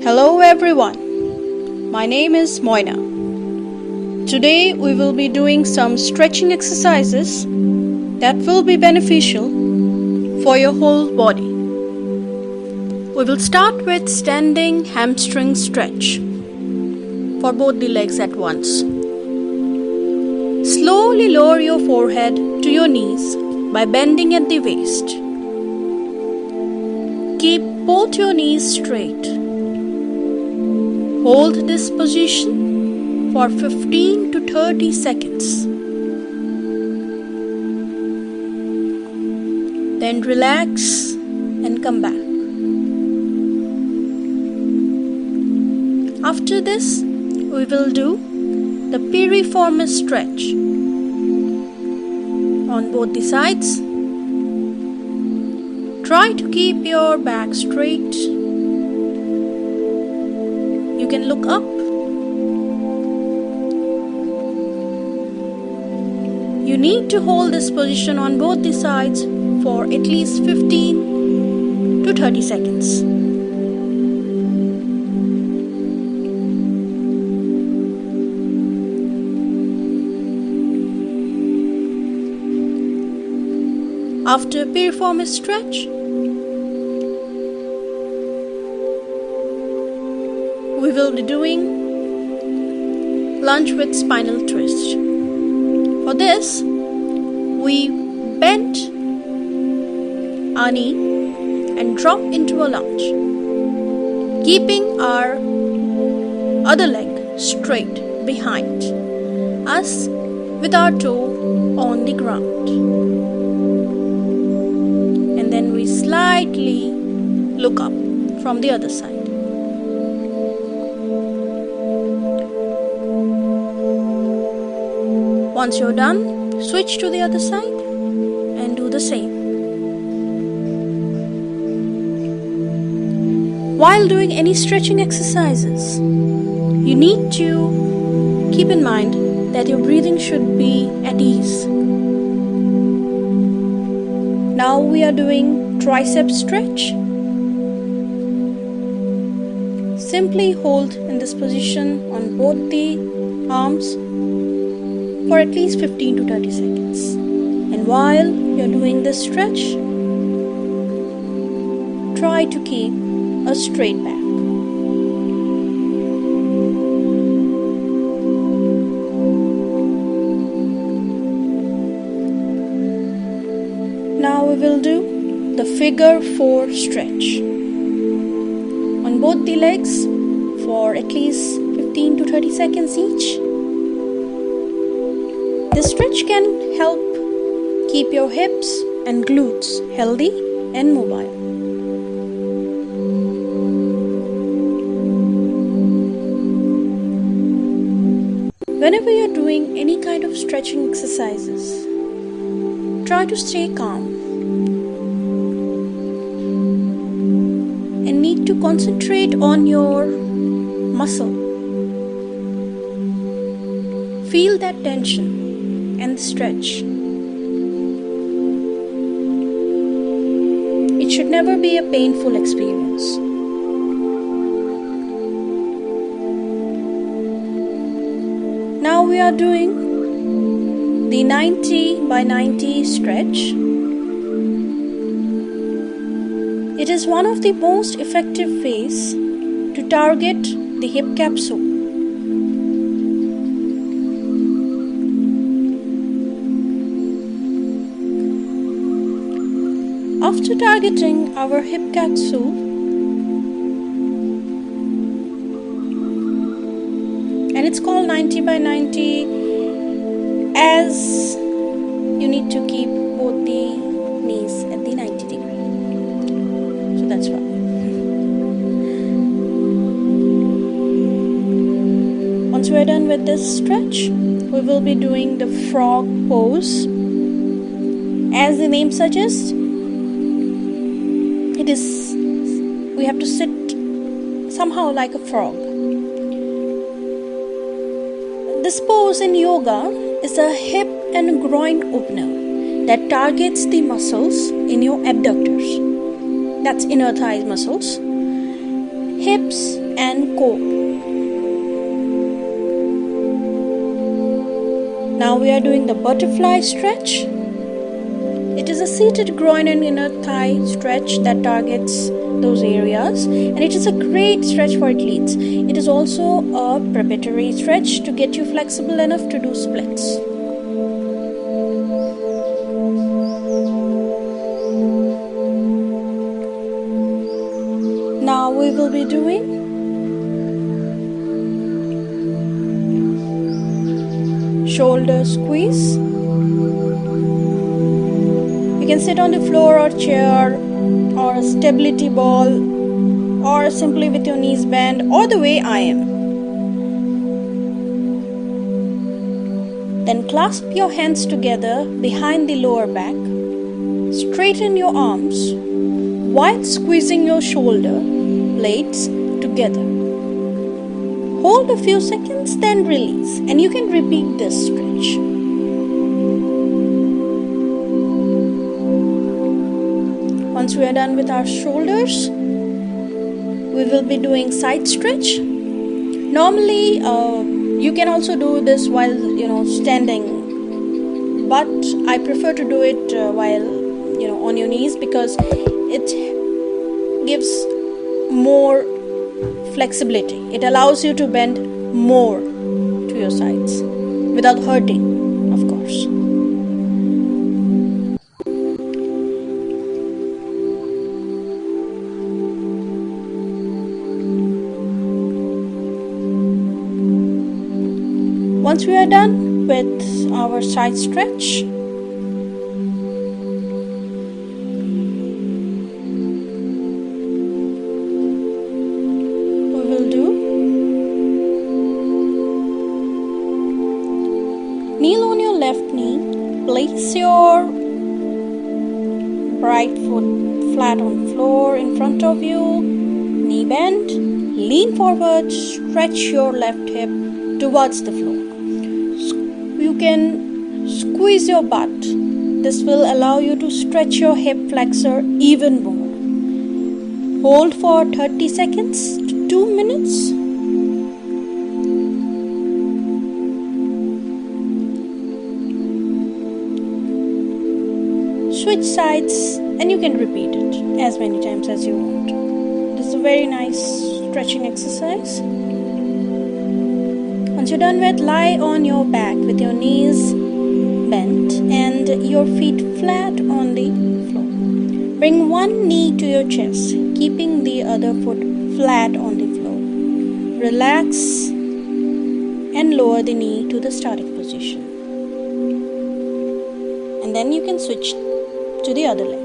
Hello everyone, my name is Moina. Today we will be doing some stretching exercises that will be beneficial for your whole body. We will start with standing hamstring stretch for both the legs at once. Slowly lower your forehead to your knees by bending at the waist. Keep both your knees straight. Hold this position for 15 to 30 seconds. Then relax and come back. After this, we will do the piriformis stretch on both the sides. Try to keep your back straight. You can look up. You need to hold this position on both the sides for at least 15 to 30 seconds. After piriformis stretch, we will be doing lunge with spinal twist. For this, we bend our knee and drop into a lunge, keeping our other leg straight behind us with our toe on the ground. And then we slightly look up from the other side. Once you're done, switch to the other side and do the same. While doing any stretching exercises, you need to keep in mind that your breathing should be at ease. Now we are doing tricep stretch. Simply hold in this position on both the arms for at least 15 to 30 seconds. And while you're doing this stretch, try to keep a straight back. Now we will do the figure 4 stretch on both the legs for at least 15 to 30 seconds each. This stretch can help keep your hips and glutes healthy and mobile. Whenever you're doing any kind of stretching exercises, try to stay calm and need to concentrate on your muscle. Feel that tension and stretch. It should never be a painful experience. Now we are doing the 90 by 90 stretch. It is one of the most effective ways to target the hip capsule. After targeting our hip capsule, and it's called 90 by 90 as you need to keep both the knees at the 90 degree. So that's why. Once we're done with this stretch, we will be doing the frog pose. As the name suggests, we have to sit somehow like a frog. This pose in yoga is a hip and groin opener that targets the muscles in your abductors. That's inner thigh muscles, hips core. Now we are doing the butterfly stretch. It is a seated groin and inner thigh stretch that targets those areas, and it is a great stretch for athletes. It is also a preparatory stretch to get you flexible enough to do splits. Now we will be doing shoulder squeeze. You can sit on the floor or chair or a stability ball or simply with your knees bent or the way I am. Then clasp your hands together behind the lower back. Straighten your arms while squeezing your shoulder blades together. Hold a few seconds, then release, and you can repeat this stretch. Once we are done with our shoulders, we will be doing side stretch. Normally, you can also do this while standing, but I prefer to do it while on your knees because it gives more flexibility. It allows you to bend more to your sides without hurting, of course. Once we are done with our side stretch, we will do kneel on your left knee, place your right foot flat on the floor in front of you, knee bend, lean forward, stretch your left hip towards the floor. You can squeeze your butt. This will allow you to stretch your hip flexor even more. Hold for 30 seconds to 2 minutes. Switch sides and you can repeat it as many times as you want. This is a very nice stretching exercise. Once you're done with, lie on your back with your knees bent and your feet flat on the floor. Bring one knee to your chest, keeping the other foot flat on the floor. Relax and lower the knee to the starting position. And then you can switch to the other leg.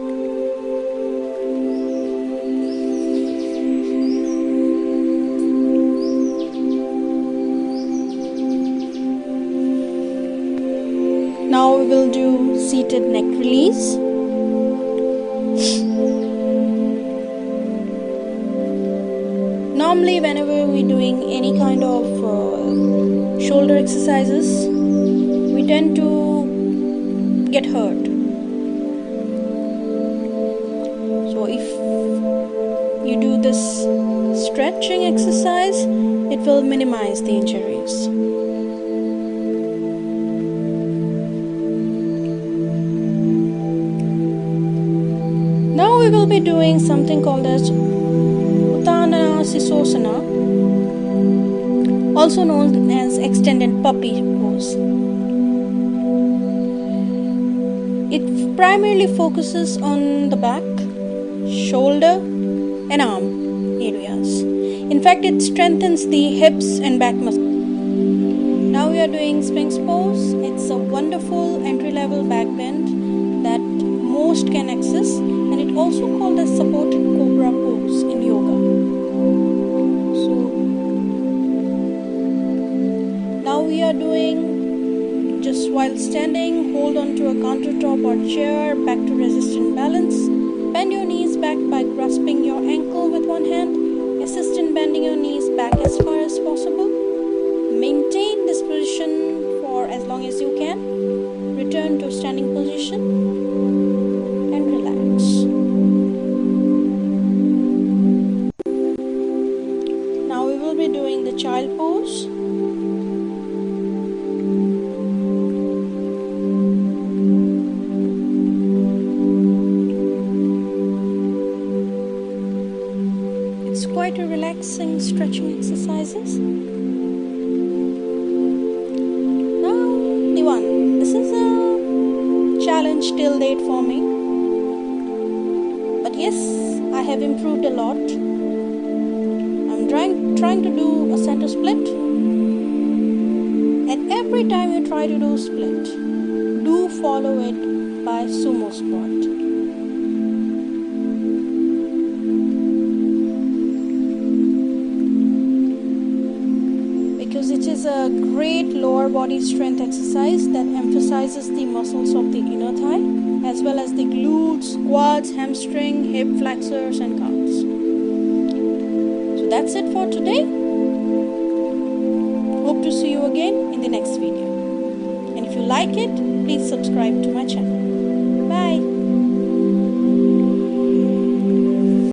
Now we will do seated neck release. Normally whenever we're doing any kind of shoulder exercises, we tend to get hurt. So if you do this stretching exercise, it will minimize the injuries. Now we will be doing something called as Uttanasana Sisosana, also known as extended puppy pose. It primarily focuses on the back, shoulder and arm areas. In fact, it strengthens the hips and back muscles. Now we are doing Sphinx pose. It's a wonderful entry-level back bend that most can access, and it also called as supported cobra pose in yoga. So now we are doing, just while standing, hold on to a countertop or chair, back to resistant balance. Bend your knees back by grasping your ankle with one hand. Assist in bending your knees back as far as possible. Maintain this position for as long as you can. Return to standing position and relax. Now we will be child pose. It's quite a relaxing stretching exercises. Now the one. This is a challenge till date for me. But yes, I have improved a lot. I'm trying to do a center split. And every time you try to do split, do follow it by sumo squat. Because it is a great lower body strength exercise that emphasizes the muscles of the inner thigh as well as the glutes, quads, hamstring, hip flexors and calves. So that's it for today. Hope to see you again in the next video. And if you like it, please subscribe to my channel.